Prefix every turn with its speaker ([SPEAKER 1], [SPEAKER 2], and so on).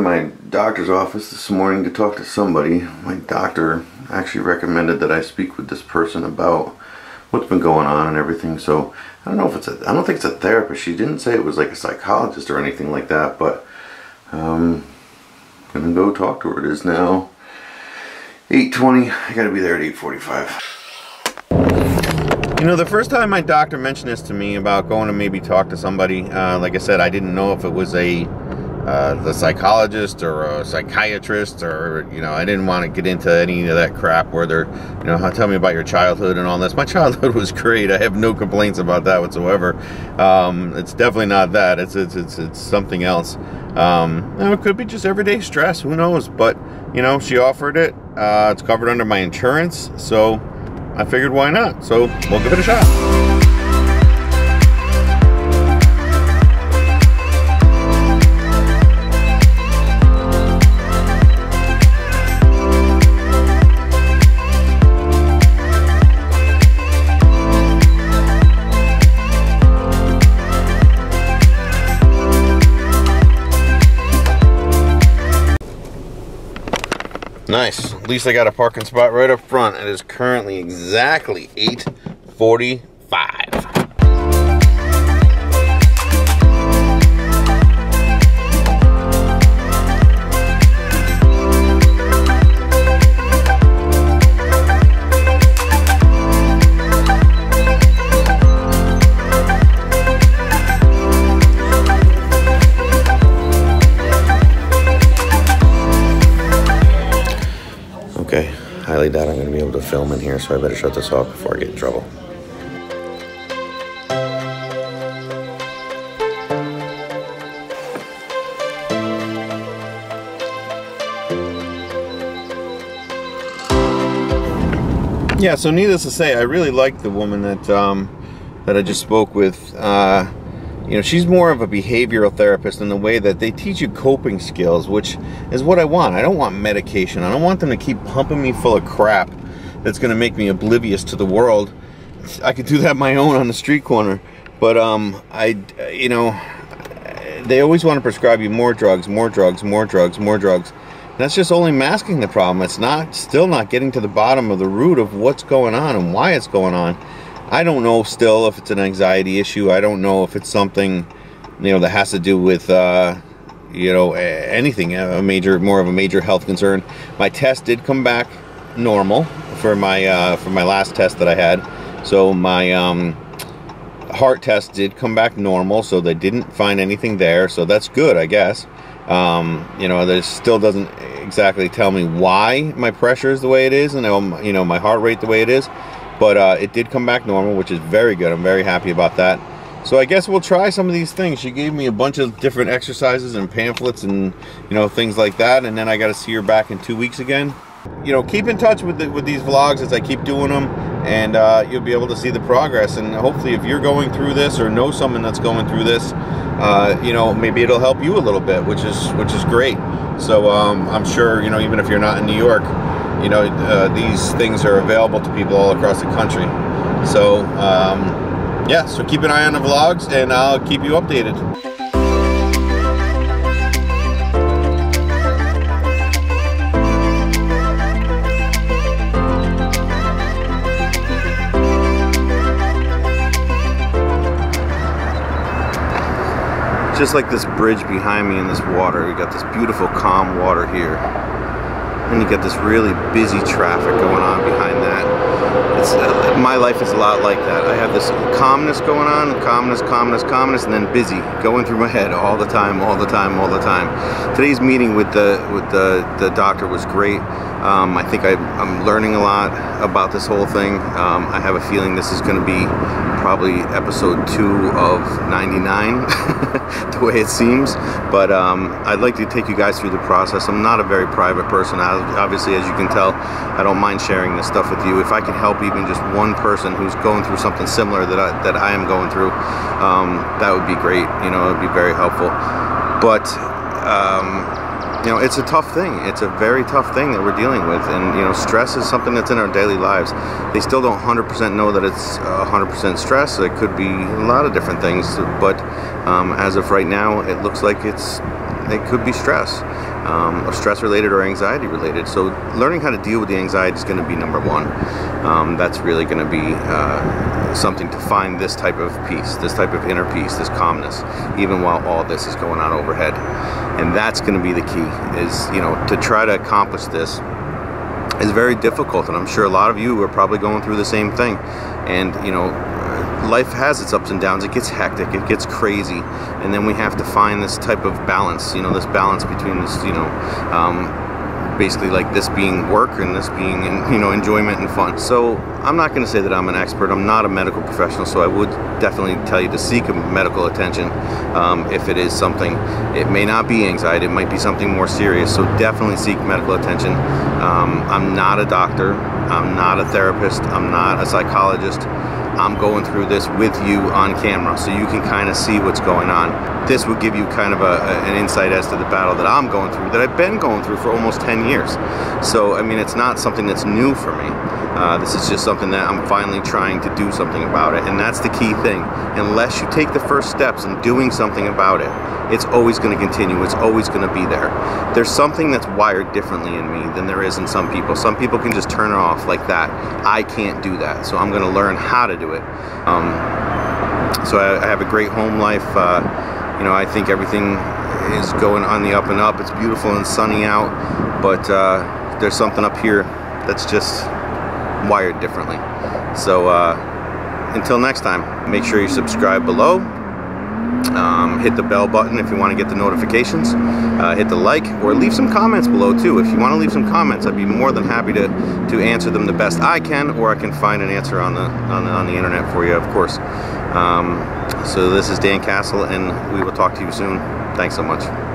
[SPEAKER 1] my doctor's office this morning to talk to somebody. My doctor actually recommended that I speak with this person about what's been going on and everything. So I don't know if I don't think it's a therapist. She didn't say it was like a psychologist or anything like that, but gonna go talk to her. It is now 8:20. I gotta be there at 8:45. You know, the first time my doctor mentioned this to me about going to maybe talk to somebody, like I said, I didn't know if it was the psychologist or a psychiatrist, or, you know, I didn't want to get into any of that crap where they're, you know, tell me about your childhood and all this. My childhood was great. I have no complaints about that whatsoever. It's definitely not that. It's something else. You know, it could be just everyday stress. Who knows? But, you know, she offered it. It's covered under my insurance, so I figured why not? So we'll give it a shot. Nice. At least I got a parking spot right up front. It is currently exactly 8:45. Okay, highly doubt I'm going to be able to film in here, so I better shut this off before I get in trouble. Yeah, so needless to say, I really like the woman that I just spoke with. You know, she's more of a behavioral therapist in the way that they teach you coping skills, which is what I want. I don't want medication. I don't want them to keep pumping me full of crap that's going to make me oblivious to the world. I could do that my own on the street corner. But, you know, they always want to prescribe you more drugs, more drugs, more drugs, more drugs. And that's just only masking the problem. It's still not getting to the bottom of the root of what's going on and why it's going on. I don't know still if it's an anxiety issue. I don't know if it's something, you know, that has to do with, you know, anything, more of a major health concern. My test did come back normal for my last test that I had. So my heart test did come back normal, so they didn't find anything there. So that's good, I guess. You know, that still doesn't exactly tell me why my pressure is the way it is, and, you know, my heart rate the way it is. But it did come back normal, which is very good. I'm very happy about that. So I guess we'll try some of these things. She gave me a bunch of different exercises and pamphlets and, you know, things like that. And then I got to see her back in 2 weeks again. You know, keep in touch with these vlogs as I keep doing them, and you'll be able to see the progress. And hopefully, if you're going through this or know someone that's going through this, you know, maybe it'll help you a little bit, which is great. So I'm sure, you know, even if you're not in New York, you know, these things are available to people all across the country. So, yeah, so keep an eye on the vlogs, and I'll keep you updated. Just like this bridge behind me in this water, we got this beautiful calm water here. And you get this really busy traffic going on behind that. My life is a lot like that. I have this calmness going on, calmness, and then busy going through my head all the time. Today's meeting with the doctor was great. I think I'm learning a lot about this whole thing. I have a feeling this is going to be probably episode 2 of 99, the way it seems. But I'd like to take you guys through the process. I'm not a very private person. Obviously, as you can tell, I don't mind sharing this stuff with you. If I can help even just one person who's going through something similar that I am going through, that would be great. You know, it would be very helpful. But you know, it's a tough thing. It's a very tough thing that we're dealing with, and you know, stress is something that's in our daily lives. They still don't 100% know that it's 100% stress. It could be a lot of different things, but as of right now, it looks like it could be stress. or stress related or anxiety related. So learning how to deal with the anxiety is going to be number one. That's really going to be something to find this type of peace, this type of inner peace, this calmness, even while all this is going on overhead. And that's going to be the key, is, you know, to try to accomplish this is very difficult, and I'm sure a lot of you are probably going through the same thing. And, you know, life has its ups and downs. It gets hectic, it gets crazy, and then we have to find this type of balance, you know, this balance between this, you know, basically like this being work and this being, you know, enjoyment and fun. So I'm not going to say that I'm an expert. I'm not a medical professional, so I would definitely tell you to seek medical attention if it is something. It may not be anxiety, it might be something more serious, so definitely seek medical attention. I'm not a doctor, I'm not a therapist, I'm not a psychologist. I'm going through this with you on camera, so you can kind of see what's going on. This will give you kind of an insight as to the battle that I'm going through, that I've been going through for almost 10 years. So, I mean, it's not something that's new for me. This is just something that I'm finally trying to do something about it, and that's the key thing. Unless you take the first steps in doing something about it, it's always going to continue. It's always going to be there. There's something that's wired differently in me than there is in some people. Some people can just turn it off like that. I can't do that, so I'm going to learn how to do it. So I have a great home life. You know, I think everything is going on the up and up. It's beautiful and sunny out, but there's something up here that's just wired differently. So until next time, make sure you subscribe below. Hit the bell button if you want to get the notifications. Hit the like, or leave some comments below too. If you want to leave some comments, I'd be more than happy to answer them the best I can, or I can find an answer on the internet for you, of course. So this is Dan Castle, and we will talk to you soon. Thanks so much.